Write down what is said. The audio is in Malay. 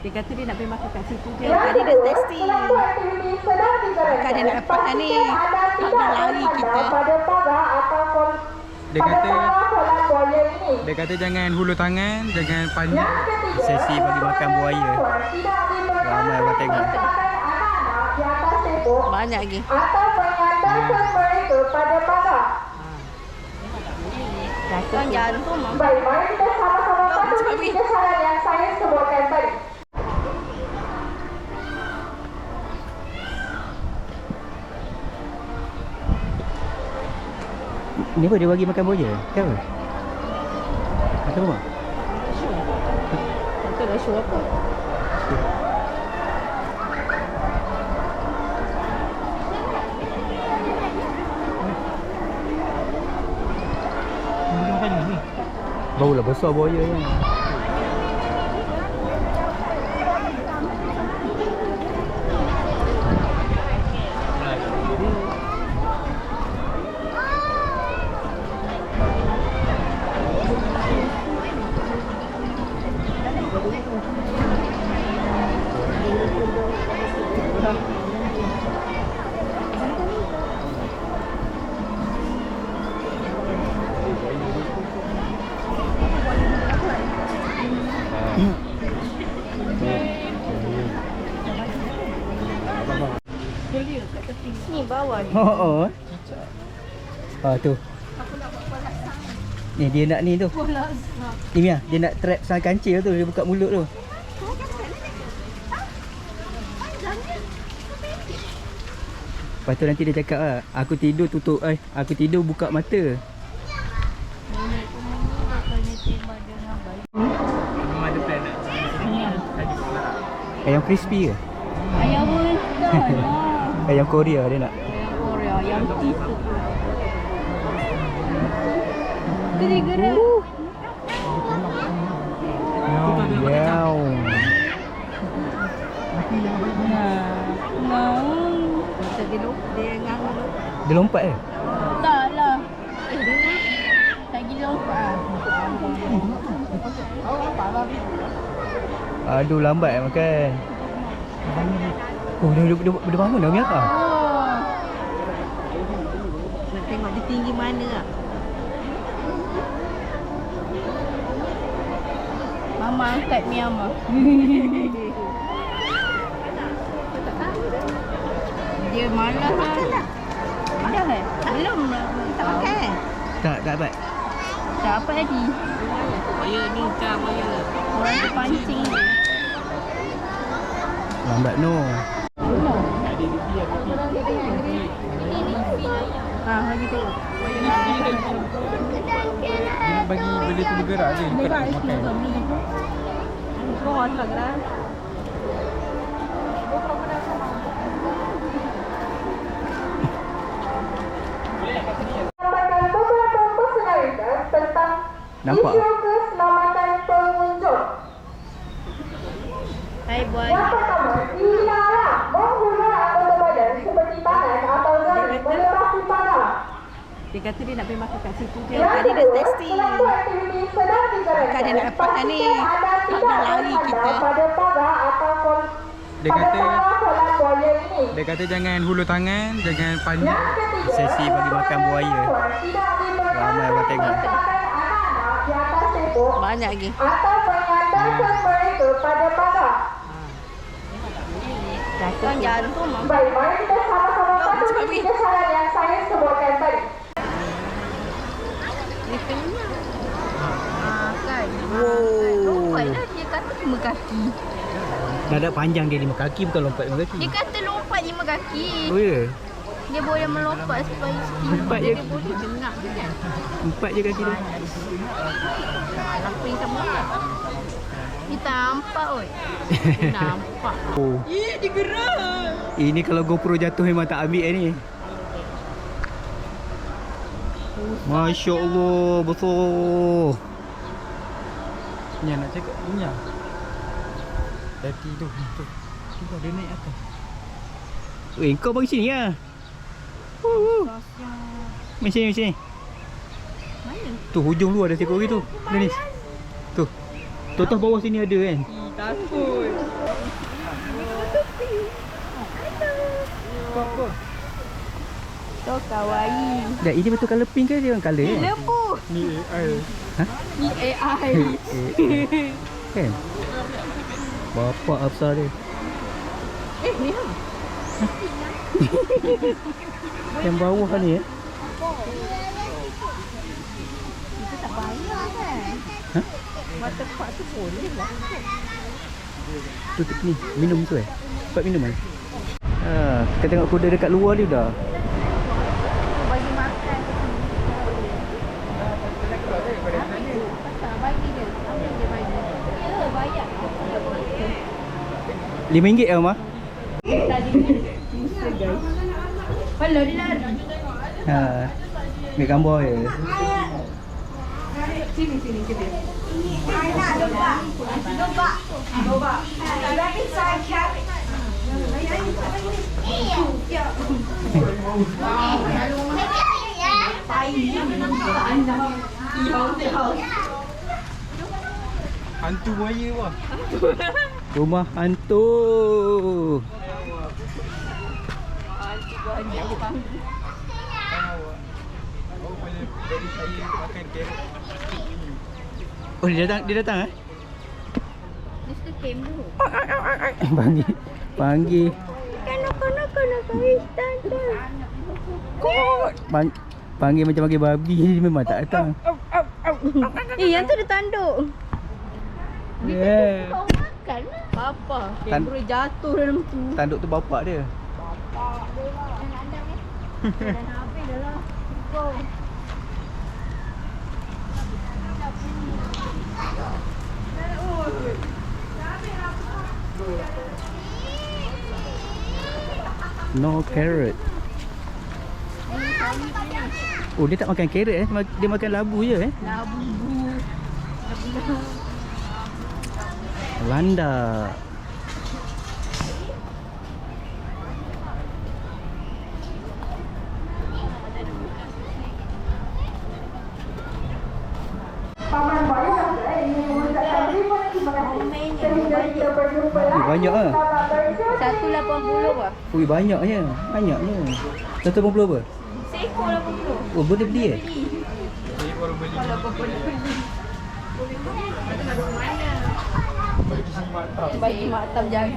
Dia kata dia nak pergi makan kat situ je. Tadi dia testing. Bukan dia nak lepas dah ni. Tak nak lari kita. Dia kata jangan hulur tangan, jangan panjat. Sesi bagi makan buaya. Ramai orang tengok. Banyak lagi. Kan jantung mah. Baik, mari kita sama-sama patuhi 3 syarat yang saya sebutkan tadi. Ni apa dia bagi makan buaya? Kenapa? Macam apa? Itu dah show apa? Baulah besar buaya kan. Ni bawah ni. Oh. Tu. Ni dia nak ni tu. Ni Mia, dia nak trap sang kancil tu, dia buka mulut tu. Lepas tu nanti dia cakap lah, aku tidur tutup aku tidur buka mata. Memang ada plan nak. Ayam crispy ke? Ayam pun. Ayam Korea dia nak. Ayam Korea, ayam tisu. Gerak-gerak. Wow. Dia lompat ke? Tak lah. Tak gila lompat lah. Aduh, lambat makan. Oh, dia bangun dah, Mia. Nak tengok dia tinggi mana lah. Mama angkat Mia mah. Dia malas lah. Dah belum tak makan. Tak dapat. Tak apa lagi. Buaya ni macam buaya. Orang tu pancing ni. Lambat no. Lagi tu. Dia bagi benda tu bergerak je, bukan nak makan. Kau tak gerak. Sampaikan beberapa personalitas tentang Nampak? isu keselamatan pengunjung. Hai boy. Yang pertama, dilarang mengguna anggota badan seperti tangan atau jari melewati pagar. Dia kata dia nak pergi makan kat situ je. Yang Tadi dia kedua, testing. selaku aktiviti sedang dijalankan. Bukan dia nak lepas dah ni. Tak nak lari kita. Pada pagar ataupun Dia kata kolam buaya ini. dia kata jangan hulur tangan, jangan panjat. Yang ketiga, Sesi bagi makan buaya. tidak dibenarkan Ramai orang tengok. meletakkan anak-anak di atas tembok Banyak lagi. atau menyandarkan mereka pada pagar. Kan jantung mah. Baik, mari kita sama-sama patuhi 3 syarat yang saya sebutkan tadi. Dia kenyang. Kan. Wow. Lompat lah dia kata 5 kaki. Dadak panjang dia 5 kaki, bukan lompat 5 kaki. Dia kata lompat 5 kaki. Oh ya? Dia boleh melompat supaya Empat je. dia boleh dengar kan. 4 je kaki dia. Lapar sama tak? Kita nampak oi. Nampak. Oh. Dia gerak. Ini kalau GoPro jatuh memang tak ambil ni. Masya Allah, betul. Ni nak cakap punya. Tadi tu. Cuba dia naik atas. Kau bagi sini lah. Mari sini. Mana? Tu hujung luar ada seekor lagi tu. Ni. Tu. Totoh bawah sini ada kan? Tak takut. So kawaii. Dah, ini betul colour pink ke dia orang colour kan? Lembu. Ni AI. Ha? Ni AI. Kan? Bapak Afsar dia. Ni lah. Yang bawah ni Itu tak bayar kan? Ha? Waterpark tu boleh lah. Tutup ni, minum tu Tempat minum kan? Kita tengok kuda dekat luar dia dah. Bagi makan. Bagi dia. Apa yang dia bagi? Ya, bayar. RM5 lah, Mak? Hello, dia lari. Ambil gambar je. Sini, kita. Lobak. Rabbit side carrot. Hantu buaya wah. Rumah hantu. Oh, dia datang eh? Dia suka kem dulu. Panggil. Kanak-kanak Istan tu. Panggil macam panggil babi. Dia memang tak datang. Yang tu dia tanduk. Yeah. Kau makan lah. Papa. Kemburu jatuh dalam tu. Tanduk tu bapak dia. Dan habis dah lah. Go. No carrot. Oh, dia tak makan carrot dia makan labu je Labu. Landa. Paman banyak ini mengucapkan terima kasih sehingga kita berjumpa Banyak ah. 180 bah. Ui, banyaknya. 180 apa? Seekor 80. Oh, boleh beli Kalau kau beli. Bagi mak tam jaga.